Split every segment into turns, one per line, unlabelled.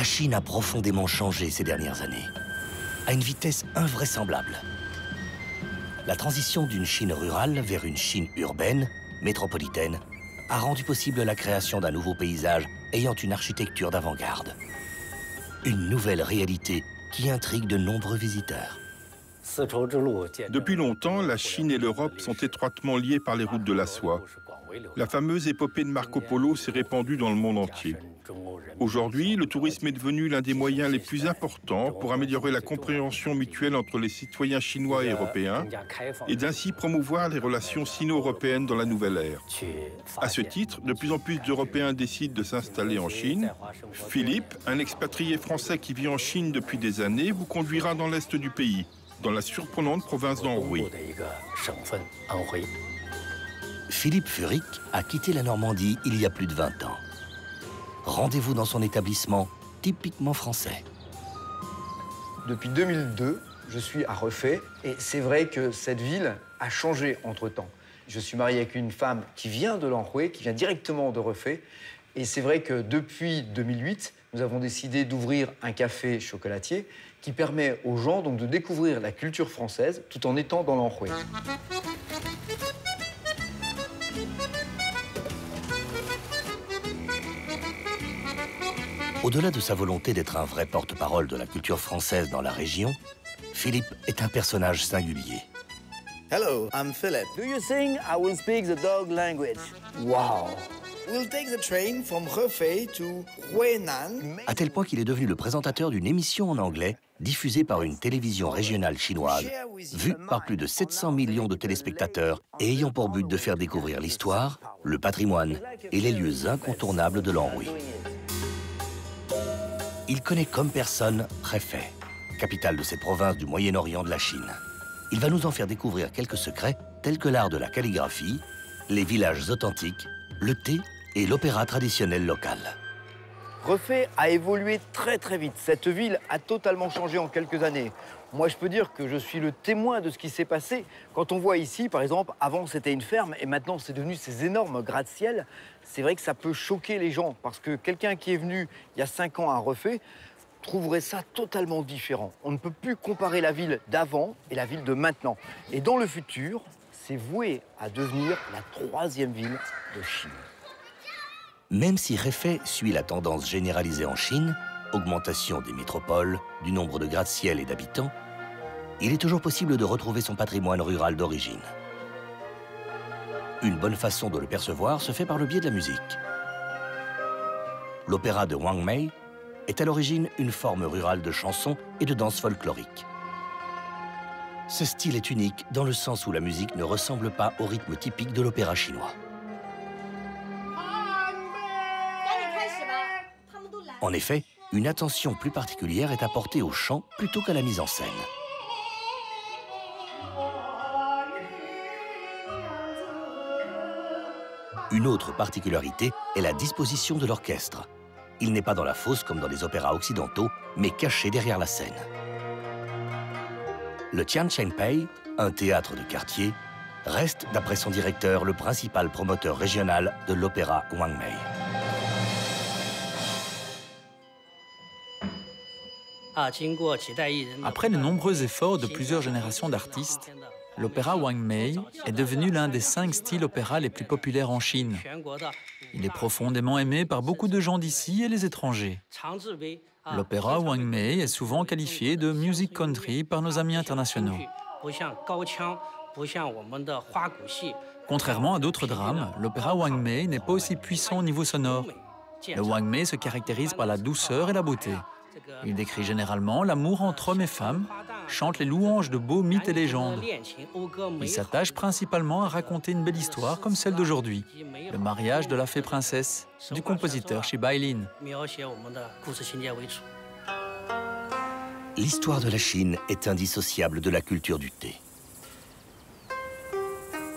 Chine a profondément changé ces dernières années, à une vitesse invraisemblable. La transition d'une Chine rurale vers une Chine urbaine, métropolitaine, a rendu possible la création d'un nouveau paysage ayant une architecture d'avant-garde. Une nouvelle réalité qui intrigue de nombreux visiteurs.
Depuis longtemps, la Chine et l'Europe sont étroitement liées par les routes de la soie. La fameuse épopée de Marco Polo s'est répandue dans le monde entier. Aujourd'hui, le tourisme est devenu l'un des moyens les plus importants pour améliorer la compréhension mutuelle entre les citoyens chinois et européens et d'ainsi promouvoir les relations sino-européennes dans la nouvelle ère. À ce titre, de plus en plus d'Européens décident de s'installer en Chine. Philippe, un expatrié français qui vit en Chine depuis des années, vous conduira dans l'est du pays, dans la surprenante province d'Anhui.
Philippe Furic a quitté la Normandie il y a plus de 20 ans. Rendez-vous dans son établissement typiquement français.
Depuis 2002, je suis à Refait et c'est vrai que cette ville a changé entre-temps. Je suis marié avec une femme qui vient de l'Anhui, qui vient directement de Refait. Et c'est vrai que depuis 2008, nous avons décidé d'ouvrir un café chocolatier qui permet aux gens donc de découvrir la culture française tout en étant dans l'Anhui.
Au-delà de sa volonté d'être un vrai porte-parole de la culture française dans la région, Philippe est un personnage singulier.
Hello, I'm Philip.
Do you think I will speak the dog language?
Wow!
We'll take the train from Hefei to Huainan.
À tel point qu'il est devenu le présentateur d'une émission en anglais diffusée par une télévision régionale chinoise, vue par plus de 700 millions de téléspectateurs et ayant pour but de faire découvrir l'histoire, le patrimoine et les lieux incontournables de l'Anhui. Il connaît comme personne Hefei, capitale de cette province du Moyen-Orient de la Chine. Il va nous en faire découvrir quelques secrets tels que l'art de la calligraphie, les villages authentiques, le thé et l'opéra traditionnel local.
Refait a évolué très très vite. Cette ville a totalement changé en quelques années. Moi, je peux dire que je suis le témoin de ce qui s'est passé. Quand on voit ici, par exemple, avant c'était une ferme et maintenant c'est devenu ces énormes gratte-ciel. C'est vrai que ça peut choquer les gens parce que quelqu'un qui est venu il y a 5 ans à Refait trouverait ça totalement différent. On ne peut plus comparer la ville d'avant et la ville de maintenant. Et dans le futur, c'est voué à devenir la 3e ville de Chine.
Même si Hefei suit la tendance généralisée en Chine, augmentation des métropoles, du nombre de gratte-ciel et d'habitants, il est toujours possible de retrouver son patrimoine rural d'origine. Une bonne façon de le percevoir se fait par le biais de la musique. L'opéra de Wang Mei est à l'origine une forme rurale de chansons et de danse folklorique. Ce style est unique dans le sens où la musique ne ressemble pas au rythme typique de l'opéra chinois. En effet, une attention plus particulière est apportée au chant plutôt qu'à la mise en scène. Une autre particularité est la disposition de l'orchestre. Il n'est pas dans la fosse comme dans les opéras occidentaux, mais caché derrière la scène. Le Tianchengpei, un théâtre de quartier, reste, d'après son directeur, le principal promoteur régional de l'opéra Wang Mei.
Après les nombreux efforts de plusieurs générations d'artistes, l'opéra Wang Mei est devenu l'un des 5 styles opéra les plus populaires en Chine. Il est profondément aimé par beaucoup de gens d'ici et les étrangers. L'opéra Wang Mei est souvent qualifié de music country par nos amis internationaux. Contrairement à d'autres drames, l'opéra Wang Mei n'est pas aussi puissant au niveau sonore. Le Wang Mei se caractérise par la douceur et la beauté. Il décrit généralement l'amour entre hommes et femmes, chante les louanges de beaux mythes et légendes. Il s'attache principalement à raconter une belle histoire comme celle d'aujourd'hui, le mariage de la fée princesse du compositeur Shiba Inu.
L'histoire de la Chine est indissociable de la culture du thé.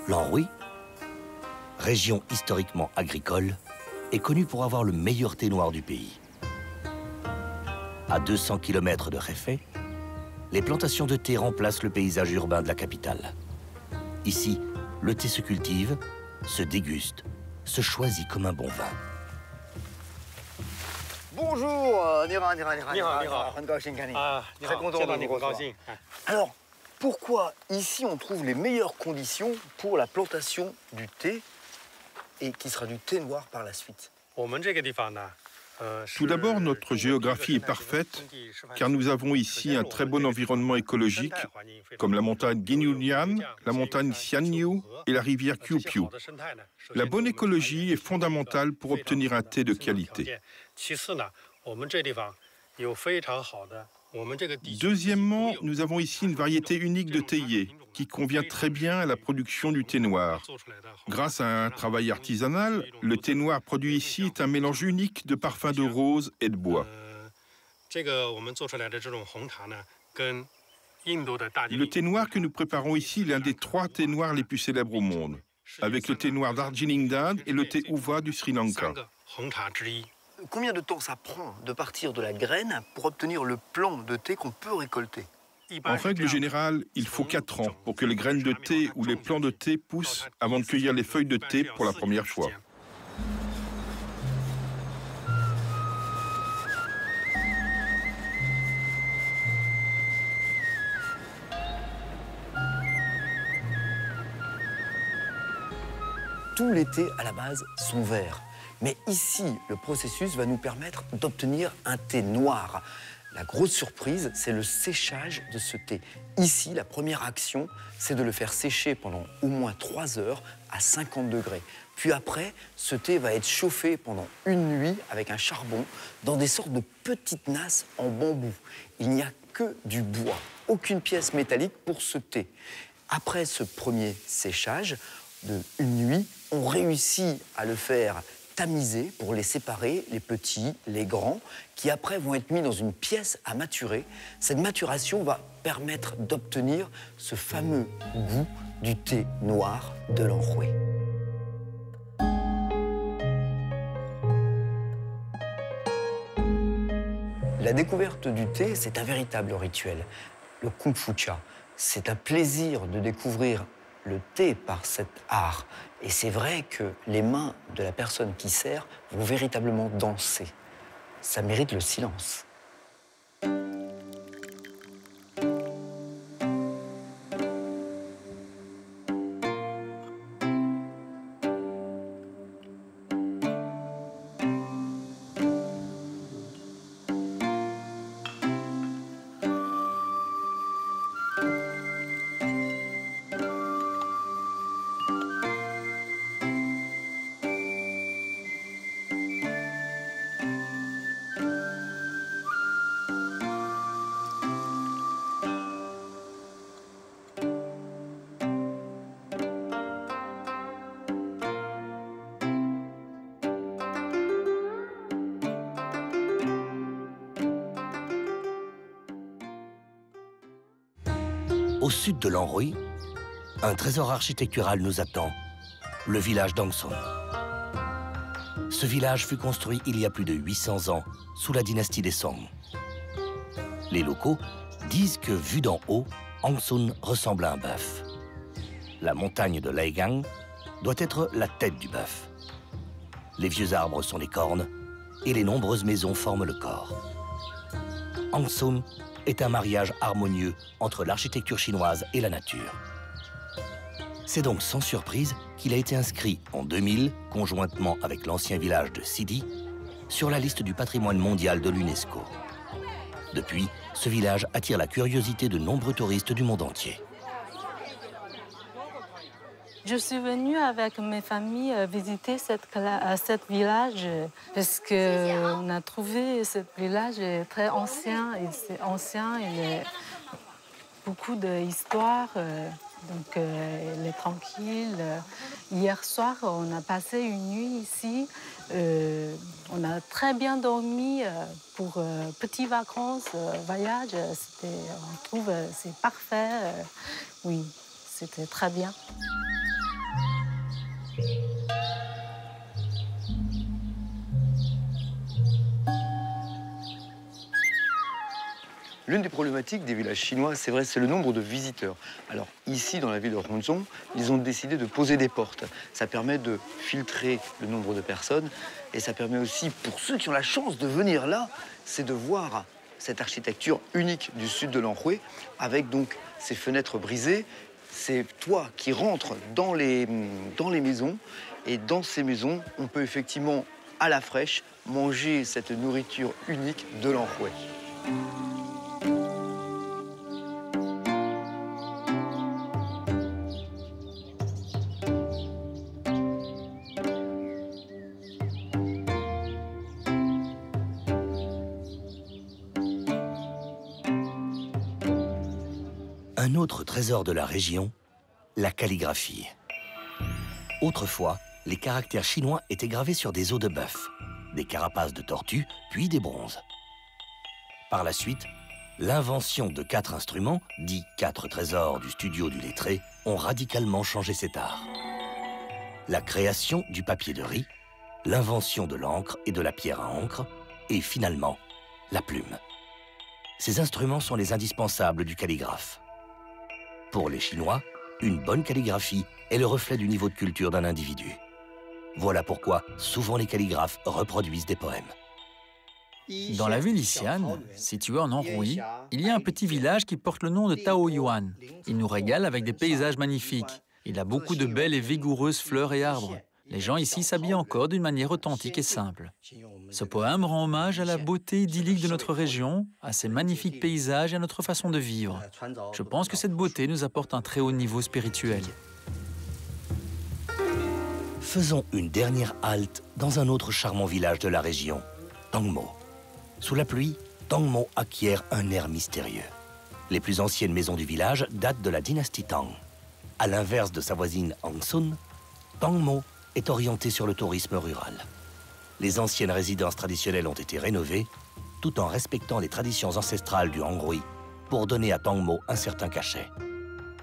L'Anhui, région historiquement agricole, est connue pour avoir le meilleur thé noir du pays. À 200 km de Hefei, les plantations de thé remplacent le paysage urbain de la capitale. Ici, le thé se cultive, se déguste, se choisit comme un bon vin.
bonjour, Nira. Très content de vous recevoir. Alors, pourquoi ici on trouve les meilleures conditions pour la plantation du thé et qui sera du thé noir par la suite?
Tout d'abord, notre géographie est parfaite car nous avons ici un très bon environnement écologique comme la montagne Ginyunyan, la montagne Xianyu et la rivière Qiupiu. La bonne écologie est fondamentale pour obtenir un thé de qualité. Deuxièmement, nous avons ici une variété unique de théiers qui convient très bien à la production du thé noir. Grâce à un travail artisanal, le thé noir produit ici est un mélange unique de parfums de rose et de bois. Le thé noir que nous préparons ici est l'un des 3 thés noirs les plus célèbres au monde, avec le thé noir Darjeeling d'Inde et le thé Uva du Sri Lanka.
Combien de temps ça prend de partir de la graine pour obtenir le plant de thé qu'on peut récolter?
En règle générale, il faut 4 ans pour que les graines de thé ou les plants de thé poussent avant de cueillir les feuilles de thé pour la première fois.
Tous les thés, à la base, sont verts. Mais ici, le processus va nous permettre d'obtenir un thé noir. La grosse surprise, c'est le séchage de ce thé. Ici, la première action, c'est de le faire sécher pendant au moins 3 heures à 50 degrés. Puis après, ce thé va être chauffé pendant une nuit avec un charbon dans des sortes de petites nasses en bambou. Il n'y a que du bois, aucune pièce métallique pour ce thé. Après ce premier séchage de une nuit, on réussit à le faire tamisés pour les séparer, les petits, les grands, qui après vont être mis dans une pièce à maturer. Cette maturation va permettre d'obtenir ce fameux goût du thé noir de l'Anhui. La découverte du thé, c'est un véritable rituel. Le Kung Fu Cha, c'est un plaisir de découvrir le thé par cet art. Et c'est vrai que les mains de la personne qui sert vont véritablement danser. Ça mérite le silence.
Au sud de l'Anhui, un trésor architectural nous attend, le village d'Angson. Ce village fut construit il y a plus de 800 ans, sous la dynastie des Song. Les locaux disent que, vu d'en haut, Angson ressemble à un bœuf. La montagne de Leigang doit être la tête du bœuf. Les vieux arbres sont les cornes et les nombreuses maisons forment le corps. Angson est un mariage harmonieux entre l'architecture chinoise et la nature. C'est donc sans surprise qu'il a été inscrit en 2000, conjointement avec l'ancien village de Sidi, sur la liste du patrimoine mondial de l'UNESCO. Depuis, ce village attire la curiosité de nombreux touristes du monde entier.
Je suis venue avec mes familles visiter cette village parce qu'on a trouvé ce village très ancien. Et c'est ancien, il y a beaucoup d'histoires, donc il est tranquille. Hier soir, on a passé une nuit ici. On a très bien dormi pour petites vacances, voyage. On trouve c'est parfait. Oui, c'était très bien.
L'une des problématiques des villages chinois, c'est vrai, c'est le nombre de visiteurs. Alors ici, dans la ville de Ronzhong, ils ont décidé de poser des portes. Ça permet de filtrer le nombre de personnes et ça permet aussi, pour ceux qui ont la chance de venir là, c'est de voir cette architecture unique du sud de l'Anhui, avec donc ces fenêtres brisées, ces toits qui rentrent dans les maisons. Et dans ces maisons, on peut effectivement, à la fraîche, manger cette nourriture unique de l'Anhui.
Un autre trésor de la région, la calligraphie. Autrefois, les caractères chinois étaient gravés sur des os de bœuf, des carapaces de tortues, puis des bronzes. Par la suite, l'invention de 4 instruments, dits 4 trésors du studio du lettré, ont radicalement changé cet art. La création du papier de riz, l'invention de l'encre et de la pierre à encre, et finalement, la plume. Ces instruments sont les indispensables du calligraphe. Pour les Chinois, une bonne calligraphie est le reflet du niveau de culture d'un individu. Voilà pourquoi souvent les calligraphes reproduisent des poèmes.
Dans la ville Xi'an, située en Anhui, il y a un petit village qui porte le nom de Taoyuan. Il nous régale avec des paysages magnifiques. Il a beaucoup de belles et vigoureuses fleurs et arbres. Les gens ici s'habillent encore d'une manière authentique et simple. Ce poème rend hommage à la beauté idyllique de notre région, à ses magnifiques paysages et à notre façon de vivre. Je pense que cette beauté nous apporte un très haut niveau spirituel.
Faisons une dernière halte dans un autre charmant village de la région, Tongmo. Sous la pluie, Tongmo acquiert un air mystérieux. Les plus anciennes maisons du village datent de la dynastie Tang. À l'inverse de sa voisine Hangsun, Tongmo est orienté sur le tourisme rural. Les anciennes résidences traditionnelles ont été rénovées, tout en respectant les traditions ancestrales du Anhui, pour donner à Tongmo un certain cachet.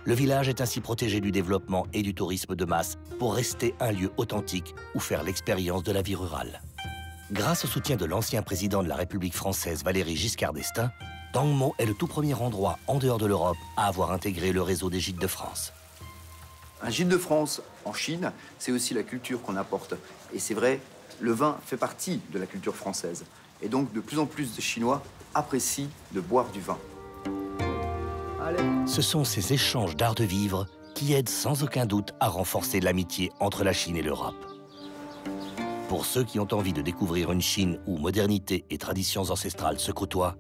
Le village est ainsi protégé du développement et du tourisme de masse pour rester un lieu authentique où faire l'expérience de la vie rurale. Grâce au soutien de l'ancien président de la République française Valéry Giscard d'Estaing, Tongmo est le tout premier endroit en dehors de l'Europe à avoir intégré le réseau des gîtes de France.
Un gîte de France en Chine, c'est aussi la culture qu'on apporte. Et c'est vrai, le vin fait partie de la culture française. Et donc, de plus en plus de Chinois apprécient de boire du vin. Allez.
Ce sont ces échanges d'art de vivre qui aident sans aucun doute à renforcer l'amitié entre la Chine et l'Europe. Pour ceux qui ont envie de découvrir une Chine où modernité et traditions ancestrales se côtoient,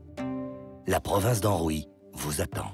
la province d'Anhui vous attend.